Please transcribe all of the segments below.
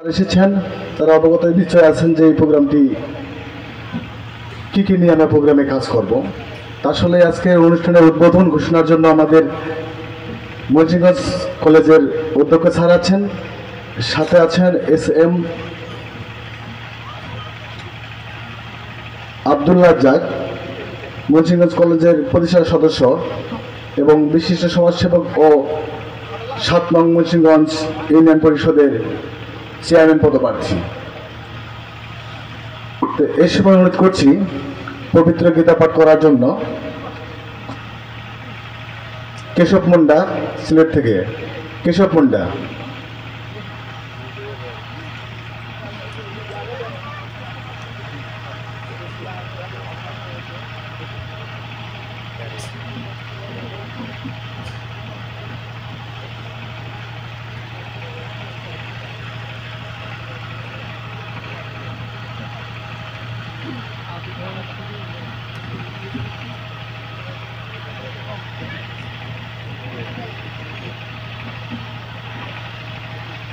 এসেছেন তারা অবগত নিশ্চয় আছেন যে এই প্রোগ্রামটি কি নিয়ে আমরা প্রোগ্রামে কাজ করব। আসলে আজকে অনুষ্ঠানের উদ্বোধন ঘোষণার জন্য আমাদের ময়মনসিংহ কলেজের অধ্যক্ষ স্যার আছেন, সাথে আছেন এস.এম. আব্দুল রাজ্জাক, ময়মনসিংহ কলেজের প্রতিষ্ঠাতা সদস্য এবং বিশিষ্ট সমাজসেবক ও ৭ নং মুন্সিগঞ্জ ইউনিয়ন পরিষদের চেয়ারম্যান পদপ্রার্থী। তো এই সময় অনুরোধ করছি পবিত্র গীতা পাঠ করার জন্য কেশব মুন্ডা, সিলেট থেকে। কেশব মুন্ডা।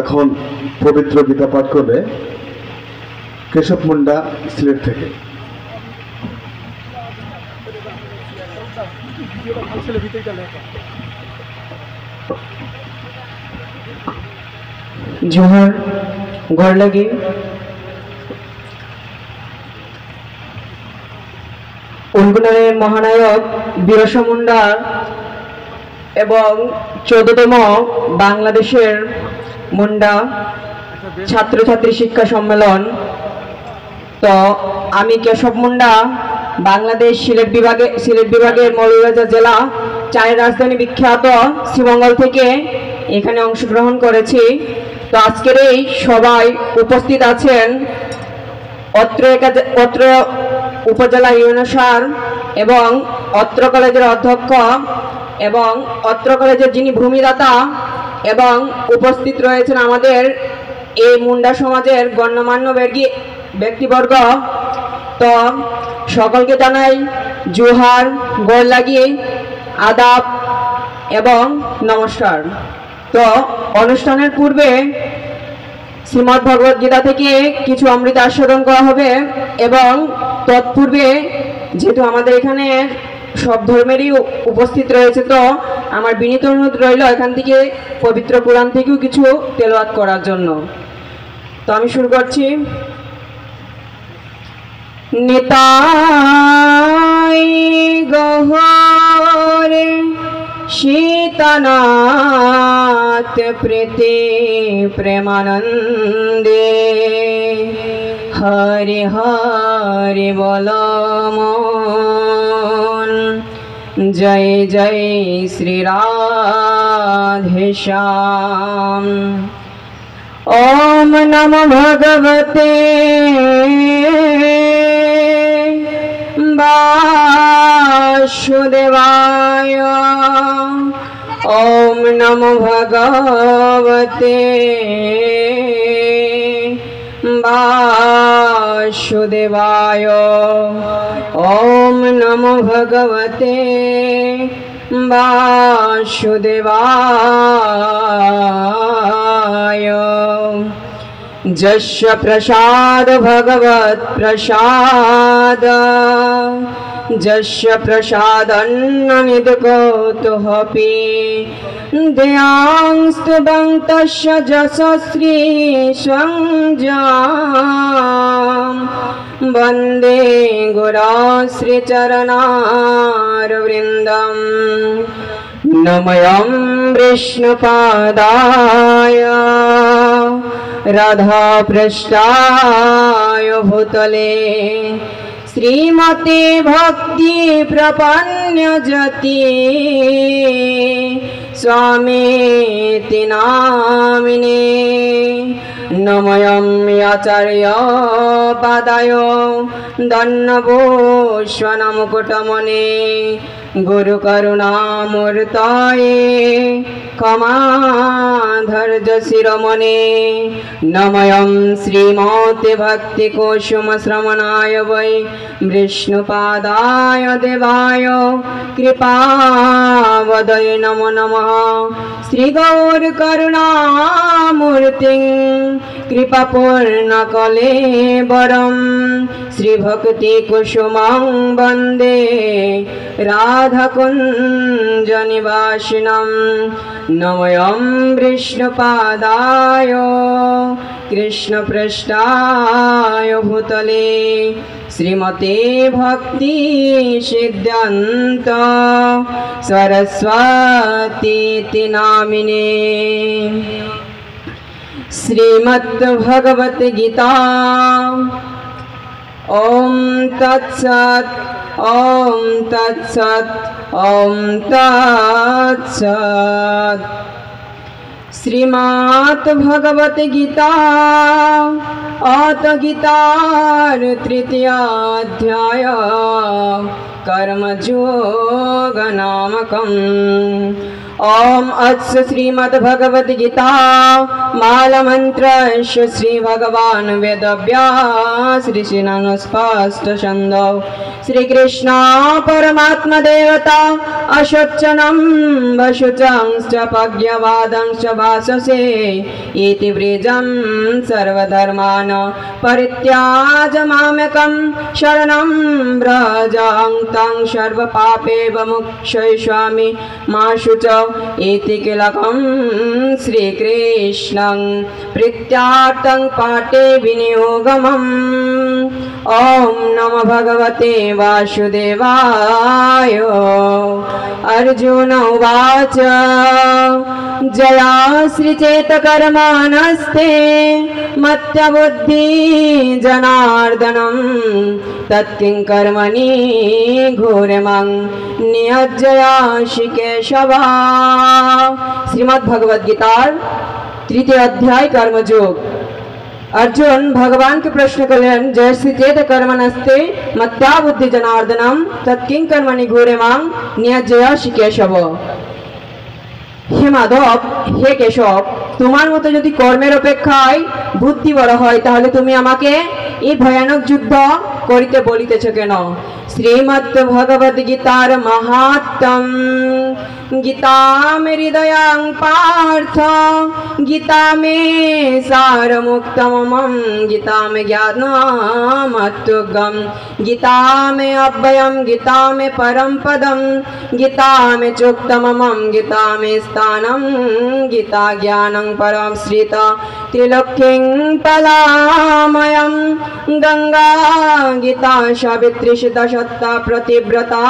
এখন পবিত্র গীতা পাঠ করবে কেশব মুন্ডা, সিলেট থেকে। জোহার ঘর লাগে উনগুনারের মহানায়ক বিরসা মুন্ডা এবং 14তম বাংলাদেশের মুন্ডা ছাত্রছাত্রী শিক্ষা সম্মেলন। তো আমি কেশব মুন্ডা বাংলাদেশ সিলেট বিভাগের মৌলভীবাজার জেলা চায়ের রাজধানী বিখ্যাত শ্রীমঙ্গল থেকে এখানে অংশগ্রহণ করেছি। তো আজকের এই সবাই উপস্থিত আছেন অত্র উপজেলা ইউনিয়ন স্যার এবং অত্র কলেজের অধ্যক্ষ এবং অত্র কলেজের যিনি ভূমিদাতা এবং উপস্থিত রয়েছেন আমাদের এই মুন্ডা সমাজের গণ্যমান্য ব্যক্তিবর্গ। তো সকলকে জানাই জোহার, গোড় লাগিয়ে আদাব এবং নমস্কার। তো অনুষ্ঠানের পূর্বে শ্রীমদ্ ভগবদ গীতা থেকে কিছু অমৃত আস্বাদন করা হবে এবং তৎপূর্বে যেহেতু আমাদের এখানে সব ধর্মেরই উপস্থিত রয়েছে, তো আমার বিনীত অনুরোধ রইল এখান থেকে পবিত্র পুরাণ থেকেও কিছু তেলাওয়াত করার জন্য। তো আমি শুরু করছি। নিতাই গহরে শীতনাথ প্রীতি প্রেমানন্দে হরে হরে বল মন। জয় জয় শ্রী রাধেশ্যাম। ওম নমো ভগবতে বাসুদেবায়। ওম নমো ভগবতে বাসুদেবায়। ওম নমো ভগবতে বাসুদেবায়। যস্য প্রসাদ ভগবৎ প্রসাদ, যস্য প্রসাদন্নমিদ কৌতুহপি ধ্যাংস্তুবন্তস্য যশস্রী সংযম। বন্দে গুরো শ্রীচরণারবিন্দম। নময়ং বিষ্ণুপাদায় রাধাপৃষ্ঠায় ভূতলে শ্রীমতে ভক্তি প্রপন্নযতি স্বামীতি নামিনে। নময়ং আচার্য পাদায় দণ্ডবুষ্ণমুকুটমণে गुरु करुणामूर्तये क्षमा धैर्य शिरोमणे नमयं श्रीमते भक्ति कुसुम श्रवणाय वै विष्णुपादाय देवाय कृपावदये नमो नमः श्री गौर करुणामूर्तिं कृपापूर्ण कलेवरं श्री भक्ति कुसुमं वन्दे राधाकुञ्ज निवासिनं नमयं विष्णुपादाय कृष्णपृष्ठाय भूतले श्रीमते भक्ति सिद्धान्त सरस्वती नामिने श्रीमद्भगवत गीता ओम तत्सत् ओम तत्सत् ओम तत्सत् श्रीमद् भगवत गीता अथ गीतार तृतीयाध्याय कर्मयोग नामकम् ओम अस्य श्रीमद्भगवत गीता मालमन्त्रस्य श्री भगवान वेदव्यास ऋषिणां स्पष्ट छन्दो श्री कृष्ण परमात्मा देवता अशोचनं वशुचंश्च पज्ञवादंश्च भाषसे इति व्रजं सर्वधर्मान् परित्याज्य मामेकं शरणं व्रज तं सर्वपापेभ्यो मोक्षयिष्यामि मा शुच इति किलकं श्रीकृष्णं प्रीत्यार्थं पाठे विनियोगमम् ओम नमो भगवते वासुदेवाय अर्जुन उवाच जया श्रीचेतकर्माणस्ते मत्तबुद्धि जनार्दनं तत्किं कर्मणि घोरमं नियज्जयासि केशव श्रीमद् गीतार तृतीय अध्याय कर्मयोग। अर्जुन भगवान के प्रश्न करें जैसे चेत कर्मणस्ते मत्या बुद्धि जनार्दनम तत्किं कर्मणि घोरे मां नियज्जयासि केशव। हे माधव, हे केशव, তোমার মতো যদি কর্মের অপেক্ষায় বুদ্ধি বড় হয় তাহলে তুমি আমাকে এই ভয়ানক যুদ্ধ করিতে বলিতেছ কেন? শ্রীমদ্ ভগবদ গীতার মাহাত্ম্যম गीता में हृदयं पार्थ गीता में सारमुक्तमं गीता में ज्ञानमत्युग्गं गीता में अव्ययं गीता में परम पदं गीता में चोक्तमं गीता में स्थानं गीता ज्ञानं परं श्रित त्रिलोक्यं तलामयं गंगा गीता सावित्री सीता सत्ता प्रतिव्रता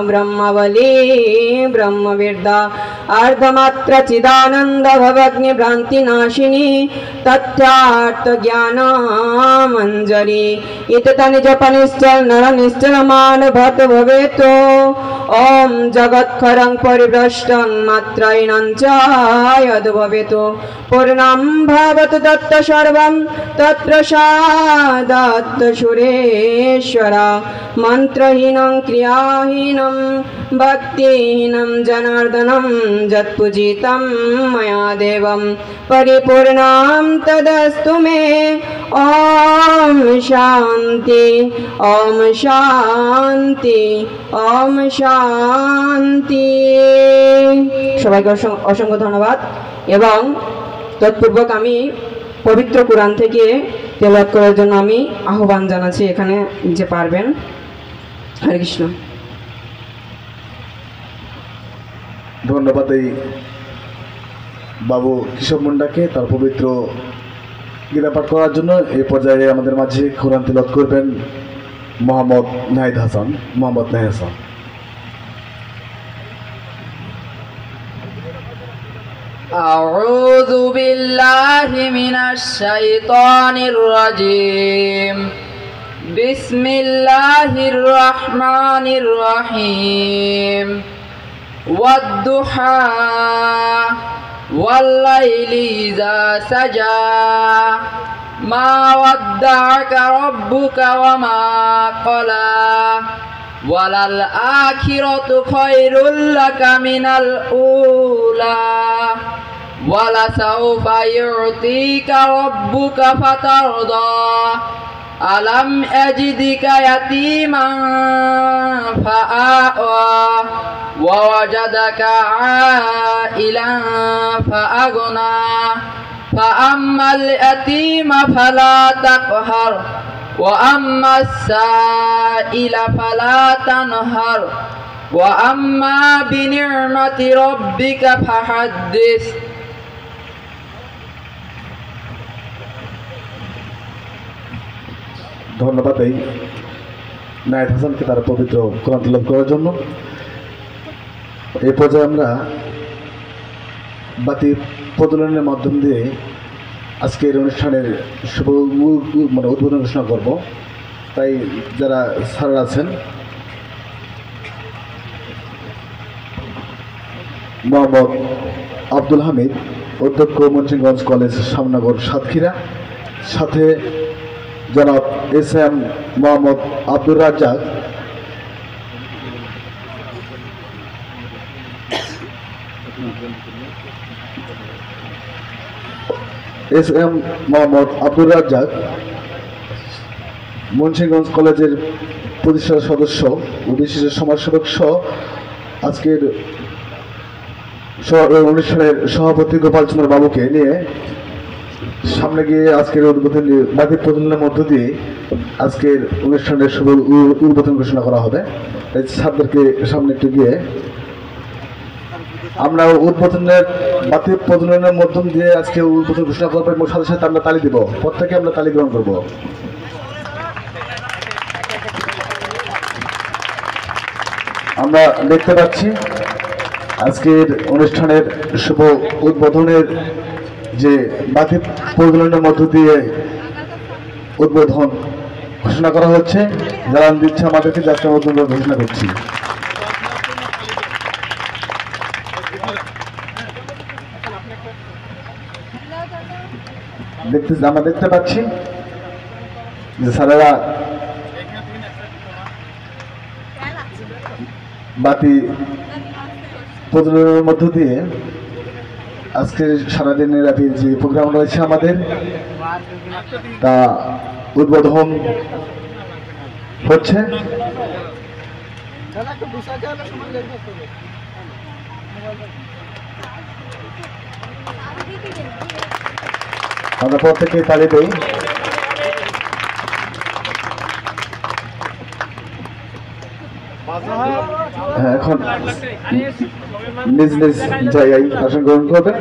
ब्रह्मवली ब्रह्म अर्धमात्र चिदानंद भवग्नि भ्रांति नाशिनी तथ्यार्थ ज्ञान मंजरी इतता निज पनिश्चल नर निश्चल मान भत भवेतो ओम जगत्खरं परिभ्रष्टं मात्रैनं च यद् भवेतो पूर्णं भवतु तत् सर्वं तत्प्रसादात् सुरेश्वर मंत्रहीनं क्रियाहीनं भक्तिहीनं जनार्दनं यत्पूजितं मया देवं परिपूर्णं तदस्तु मे ओम शांति ओम शांति ओम शांति। সবাইকে অসংখ্য ধন্যবাদ এবং তৎপূর্বক আমি পবিত্র কুরআন থেকে তেলাওয়াত করার জন্য আমি আহ্বান জানাচ্ছি এখানে যে পারবেন। হরে কৃষ্ণ। ধন্যবাদ এই বাবু কিশোর মুন্ডাকে তার পবিত্র গীতা পাঠ করার জন্য। এই পর্যায়ে আমাদের মাঝে কোরআন তেলাওয়াত করবেন মোহাম্মদ নাহিদ হাসান। মোহাম্মদ নাহিদ হাসান। আউযু বিল্লাহি মিনাশ শাইতানির রাজীম। বিসমিল্লাহির রহমানির রহিম। ওয়াদ-দুহা ওয়াল-লাইলি ইযা সাজা মা ওয়াদ্দা'আকা রাব্বুকা ওয়া মা ক্বালা ওয়ালাল আখিরাতু খায়রুল লাকা মিনাল উলা ওয়ালা সাওফা ইউতিকা রাব্বুকা ফাতারদা আলাম আজিদিকা ইয়াতীমান ফাআওয়া ওয়া ওয়াজাদাকা আইলান ফাআগনা ফাআম্মাল ইয়াতীমা ফালা তাকহার ওয়া আম্মাস সাইলা ফালা তানহার ওয়া আম্মা বিনি'মাতি রাব্বিকা ফাহাদ্দিস। ধন্যবাদ এই নায়েদ হাসানকে তার পবিত্র কোরআন তিলাওয়াত করার জন্য। এই পর্যায়ে আমরা বাতি প্রজ্বলনের মাধ্যম দিয়ে আজকের অনুষ্ঠানের শুভ উদ্বোধন ঘোষণা করব। তাই যারা স্যার আছেন, মোহাম্মদ আব্দুল হামিদ, অধ্যক্ষ মুন্সিগঞ্জ কলেজ শ্যামনগর সাতক্ষীরা, সাথে জনাব এস.এম. মোহাম্মদ আব্দুর রাজ্জাক, এস.এম. মোহাম্মদ আব্দুর রাজ্জাক মুন্সিগঞ্জ কলেজের প্রতিষ্ঠাতা সদস্য ও বিশিষ্ট সমাজসেবক সহ আজকের অনুষ্ঠানের সভাপতি গোপাল চন্দ্র বাবুকে নিয়ে সামনে গিয়ে আজকের উদ্বোধন বাতি প্রজ্বলনের মধ্য দিয়ে আজকের অনুষ্ঠানের শুভ উদ্বোধন ঘোষণা করা হবে। ছাত্রদেরকে সামনে একটু গিয়ে আমরা উদ্বোধনের বাতি প্রজ্বলনের মাধ্যম দিয়ে আজকে উদ্বোধন ঘোষণা করবো এবং সাথে সাথে আমরা তালি দিব। প্রত্যেকে আমরা তালি গ্রহণ করব। আমরা দেখতে পাচ্ছি আজকের অনুষ্ঠানের শুভ উদ্বোধনের যে বাতি প্রজ্বলনের মধ্য দিয়ে উদ্বোধন ঘোষণা করা হচ্ছে। যারা দিচ্ছে আমাদেরকে যাত্রা উদ্বোধন ঘোষণা করছি। আমরা দেখতে পাচ্ছি যে স্যারেরা বাতি প্রজ্বলনের মধ্য দিয়ে আজকের সারাদিনের ব্যাপী যে প্রোগ্রাম রয়েছে আমাদের তা উদ্বোধন হচ্ছে। আমরা প্রত্যেকে তালি দেই। হ্যাঁ, এখন নিজ নিজ জায়গায় আসন গ্রহণ করবে।